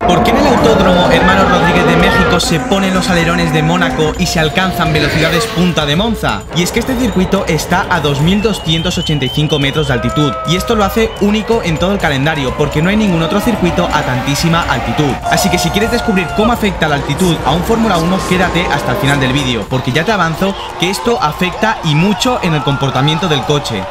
¿Por qué en el Autódromo Hermanos Rodríguez de México se ponen los alerones de Mónaco y se alcanzan velocidades punta de Monza? Y es que este circuito está a 2285 metros de altitud, y esto lo hace único en todo el calendario, porque no hay ningún otro circuito a tantísima altitud. Así que si quieres descubrir cómo afecta la altitud a un Fórmula 1, quédate hasta el final del vídeo, porque ya te avanzo que esto afecta y mucho en el comportamiento del coche.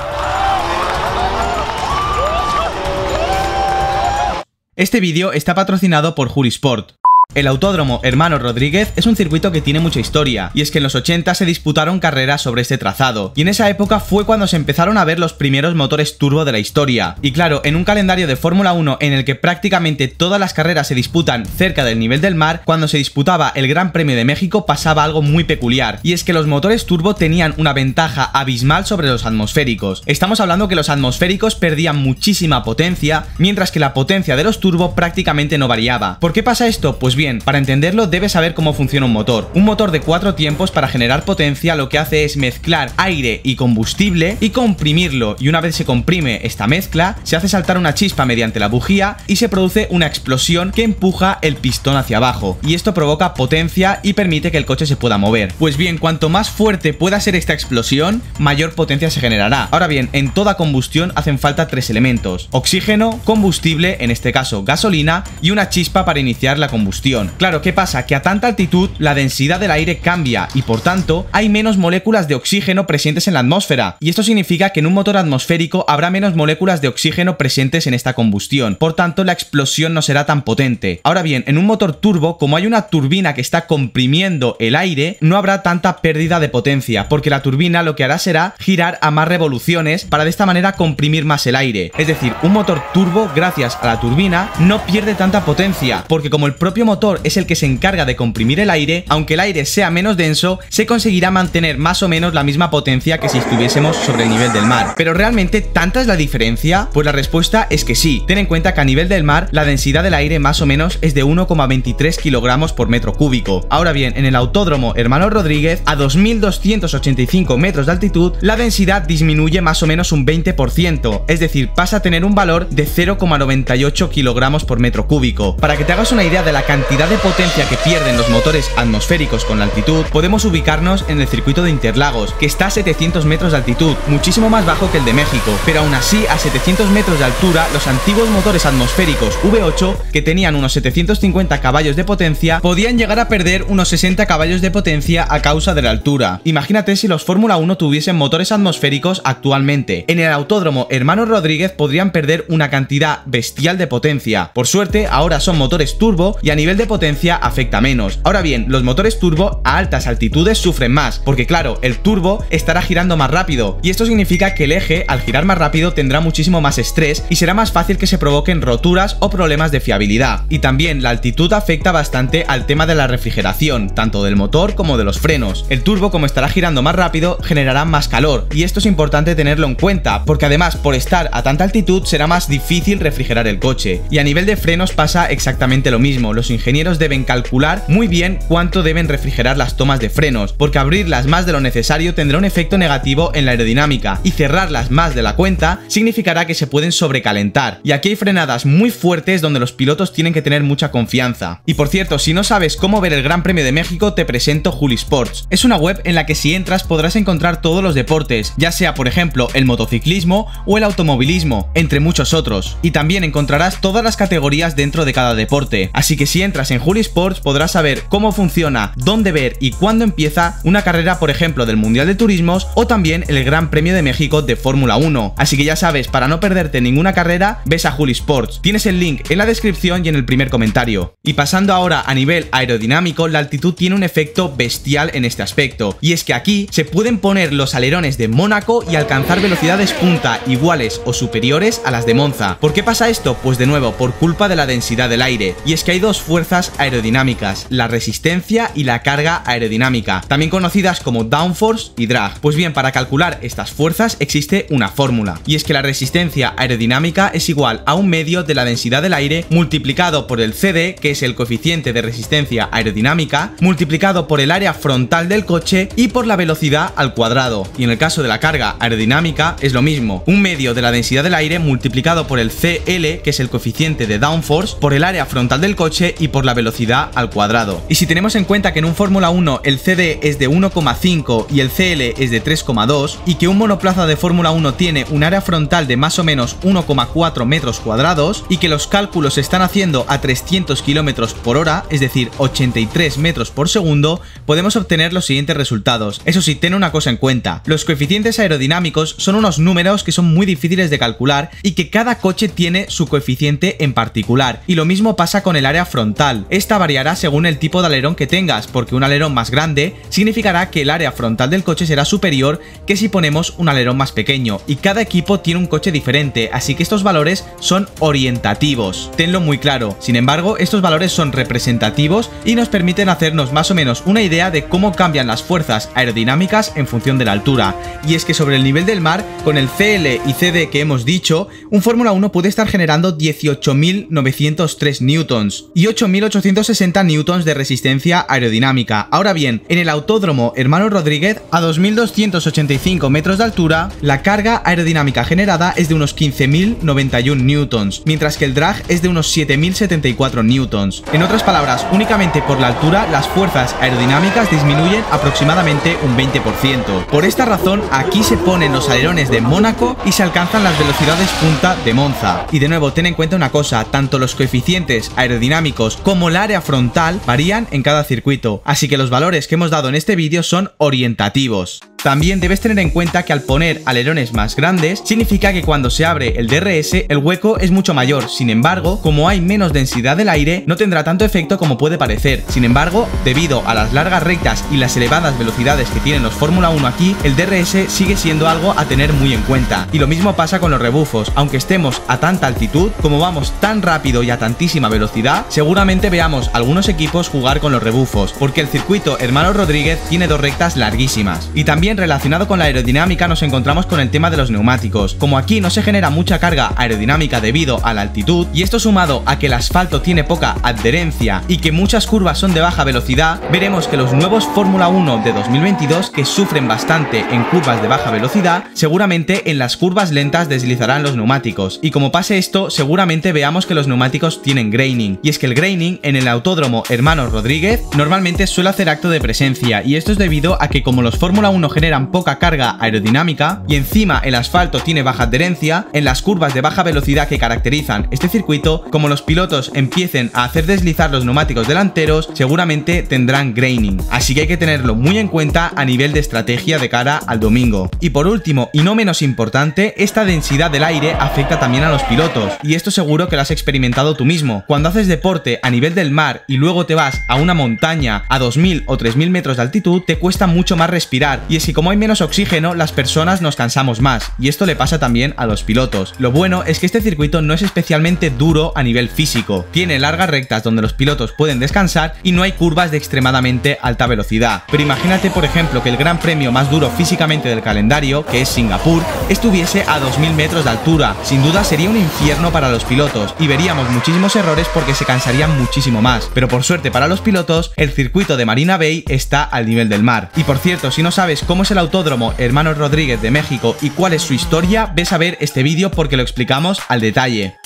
Este vídeo está patrocinado por Jurisport. El Autódromo Hermanos Rodríguez es un circuito que tiene mucha historia, y es que en los 80 se disputaron carreras sobre este trazado, y en esa época fue cuando se empezaron a ver los primeros motores turbo de la historia. Y claro, en un calendario de Fórmula 1 en el que prácticamente todas las carreras se disputan cerca del nivel del mar, cuando se disputaba el Gran Premio de México pasaba algo muy peculiar, y es que los motores turbo tenían una ventaja abismal sobre los atmosféricos. Estamos hablando que los atmosféricos perdían muchísima potencia, mientras que la potencia de los turbo prácticamente no variaba. ¿Por qué pasa esto? Pues bien, para entenderlo debes saber cómo funciona un motor. Un motor de 4 tiempos, para generar potencia, lo que hace es mezclar aire y combustible y comprimirlo, y una vez se comprime esta mezcla, se hace saltar una chispa mediante la bujía y se produce una explosión que empuja el pistón hacia abajo, y esto provoca potencia y permite que el coche se pueda mover. Pues bien, cuanto más fuerte pueda ser esta explosión, mayor potencia se generará. Ahora bien, en toda combustión hacen falta 3 elementos: oxígeno, combustible, en este caso gasolina, y una chispa para iniciar la combustión. Claro, ¿qué pasa? Que a tanta altitud la densidad del aire cambia y por tanto hay menos moléculas de oxígeno presentes en la atmósfera, y esto significa que en un motor atmosférico habrá menos moléculas de oxígeno presentes en esta combustión, por tanto la explosión no será tan potente. Ahora bien, en un motor turbo, como hay una turbina que está comprimiendo el aire, no habrá tanta pérdida de potencia, porque la turbina lo que hará será girar a más revoluciones para de esta manera comprimir más el aire. Es decir, un motor turbo, gracias a la turbina, no pierde tanta potencia, porque como el propio motor es el que se encarga de comprimir el aire, aunque el aire sea menos denso, se conseguirá mantener más o menos la misma potencia que si estuviésemos sobre el nivel del mar. ¿Pero realmente tanta es la diferencia? Pues la respuesta es que sí. Ten en cuenta que a nivel del mar la densidad del aire más o menos es de 1,23 kilogramos por metro cúbico. Ahora bien, en el Autódromo Hermanos Rodríguez, a 2285 metros de altitud, la densidad disminuye más o menos un 20%, es decir, pasa a tener un valor de 0,98 kilogramos por metro cúbico. Para que te hagas una idea de la cantidad de potencia que pierden los motores atmosféricos con la altitud, podemos ubicarnos en el circuito de Interlagos, que está a 700 metros de altitud, muchísimo más bajo que el de México, pero aún así a 700 metros de altura los antiguos motores atmosféricos V8, que tenían unos 750 caballos de potencia, podían llegar a perder unos 60 caballos de potencia a causa de la altura. Imagínate si los Fórmula 1 tuviesen motores atmosféricos actualmente. En el Autódromo Hermanos Rodríguez podrían perder una cantidad bestial de potencia. Por suerte ahora son motores turbo y a nivel de potencia afecta menos. Ahora bien, los motores turbo a altas altitudes sufren más, porque claro, el turbo estará girando más rápido, y esto significa que el eje, al girar más rápido, tendrá muchísimo más estrés y será más fácil que se provoquen roturas o problemas de fiabilidad. Y también la altitud afecta bastante al tema de la refrigeración, tanto del motor como de los frenos. El turbo, como estará girando más rápido, generará más calor, y esto es importante tenerlo en cuenta, porque además por estar a tanta altitud será más difícil refrigerar el coche. Y a nivel de frenos pasa exactamente lo mismo. Los ingenieros deben calcular muy bien cuánto deben refrigerar las tomas de frenos, porque abrirlas más de lo necesario tendrá un efecto negativo en la aerodinámica, y cerrarlas más de la cuenta significará que se pueden sobrecalentar. Y aquí hay frenadas muy fuertes donde los pilotos tienen que tener mucha confianza. Y por cierto, si no sabes cómo ver el Gran Premio de México, te presento Jurisports. Es una web en la que si entras podrás encontrar todos los deportes, ya sea por ejemplo el motociclismo o el automovilismo, entre muchos otros. Y también encontrarás todas las categorías dentro de cada deporte. Así que si entras en Jurisports podrás saber cómo funciona, dónde ver y cuándo empieza una carrera, por ejemplo del Mundial de Turismos o también el Gran Premio de México de Fórmula 1. Así que ya sabes, para no perderte ninguna carrera, ves a Jurisports. Tienes el link en la descripción y en el primer comentario. Y pasando ahora a nivel aerodinámico, la altitud tiene un efecto bestial en este aspecto, y es que aquí se pueden poner los alerones de Mónaco y alcanzar velocidades punta iguales o superiores a las de Monza. ¿Por qué pasa esto? Pues de nuevo, por culpa de la densidad del aire. Y es que hay dos fuerzas fuerzas aerodinámicas, la resistencia y la carga aerodinámica, también conocidas como downforce y drag. Pues bien, para calcular estas fuerzas existe una fórmula, y es que la resistencia aerodinámica es igual a un medio de la densidad del aire multiplicado por el CD, que es el coeficiente de resistencia aerodinámica, multiplicado por el área frontal del coche y por la velocidad al cuadrado. Y en el caso de la carga aerodinámica es lo mismo, un medio de la densidad del aire multiplicado por el CL, que es el coeficiente de downforce, por el área frontal del coche y por la velocidad al cuadrado. Y si tenemos en cuenta que en un Fórmula 1 el CD es de 1,5 y el CL es de 3,2 y que un monoplaza de Fórmula 1 tiene un área frontal de más o menos 1,4 metros cuadrados y que los cálculos se están haciendo a 300 km por hora, es decir, 83 metros por segundo, podemos obtener los siguientes resultados. Eso sí, ten una cosa en cuenta: los coeficientes aerodinámicos son unos números que son muy difíciles de calcular y que cada coche tiene su coeficiente en particular, y lo mismo pasa con el área frontal. Esta variará según el tipo de alerón que tengas, porque un alerón más grande significará que el área frontal del coche será superior que si ponemos un alerón más pequeño, y cada equipo tiene un coche diferente, así que estos valores son orientativos, tenlo muy claro. Sin embargo, estos valores son representativos y nos permiten hacernos más o menos una idea de cómo cambian las fuerzas aerodinámicas en función de la altura. Y es que sobre el nivel del mar, con el CL y CD que hemos dicho, un Fórmula 1 puede estar generando 18.903 newtons y 8.860 newtons de resistencia aerodinámica. Ahora bien, en el Autódromo Hermano Rodríguez, a 2.285 metros de altura, la carga aerodinámica generada es de unos 15.091 newtons, mientras que el drag es de unos 7.074 newtons. En otras palabras, únicamente por la altura, las fuerzas aerodinámicas disminuyen aproximadamente un 20%. Por esta razón, aquí se ponen los alerones de Mónaco y se alcanzan las velocidades punta de Monza. Y de nuevo, ten en cuenta una cosa: tanto los coeficientes aerodinámicos como el área frontal varían en cada circuito, así que los valores que hemos dado en este vídeo son orientativos. También debes tener en cuenta que al poner alerones más grandes significa que cuando se abre el DRS el hueco es mucho mayor. Sin embargo, como hay menos densidad del aire, no tendrá tanto efecto como puede parecer. Sin embargo, debido a las largas rectas y las elevadas velocidades que tienen los Fórmula 1 aquí, el DRS sigue siendo algo a tener muy en cuenta. Y lo mismo pasa con los rebufos. Aunque estemos a tanta altitud, como vamos tan rápido y a tantísima velocidad, seguramente veamos algunos equipos jugar con los rebufos, porque el circuito Hermano Rodríguez tiene dos rectas larguísimas. Y también relacionado con la aerodinámica nos encontramos con el tema de los neumáticos. Como aquí no se genera mucha carga aerodinámica debido a la altitud, y esto sumado a que el asfalto tiene poca adherencia y que muchas curvas son de baja velocidad, veremos que los nuevos Fórmula 1 de 2022, que sufren bastante en curvas de baja velocidad, seguramente en las curvas lentas deslizarán los neumáticos. Y como pase esto, seguramente veamos que los neumáticos tienen graining. Y es que el graining en el Autódromo Hermano Rodríguez normalmente suele hacer acto de presencia, y esto es debido a que como los Fórmula 1 generan poca carga aerodinámica y encima el asfalto tiene baja adherencia, en las curvas de baja velocidad que caracterizan este circuito, como los pilotos empiecen a hacer deslizar los neumáticos delanteros, seguramente tendrán graining. Así que hay que tenerlo muy en cuenta a nivel de estrategia de cara al domingo. Y por último, y no menos importante, esta densidad del aire afecta también a los pilotos, y esto seguro que lo has experimentado tú mismo. Cuando haces deporte a nivel del mar y luego te vas a una montaña a 2.000 o 3.000 metros de altitud, te cuesta mucho más respirar, y es que como hay menos oxígeno, las personas nos cansamos más, y esto le pasa también a los pilotos. Lo bueno es que este circuito no es especialmente duro a nivel físico, tiene largas rectas donde los pilotos pueden descansar y no hay curvas de extremadamente alta velocidad. Pero imagínate, por ejemplo, que el gran premio más duro físicamente del calendario, que es Singapur, estuviese a 2.000 metros de altura. Sin duda sería un infierno para los pilotos y veríamos muchísimos errores porque se cansarían muchísimo más. Pero por suerte para los pilotos, el circuito de Marina Bay está al nivel del mar. Y por cierto, si no sabes cómo es el Autódromo Hermano Rodríguez de México y cuál es su historia, ves a ver este vídeo porque lo explicamos al detalle.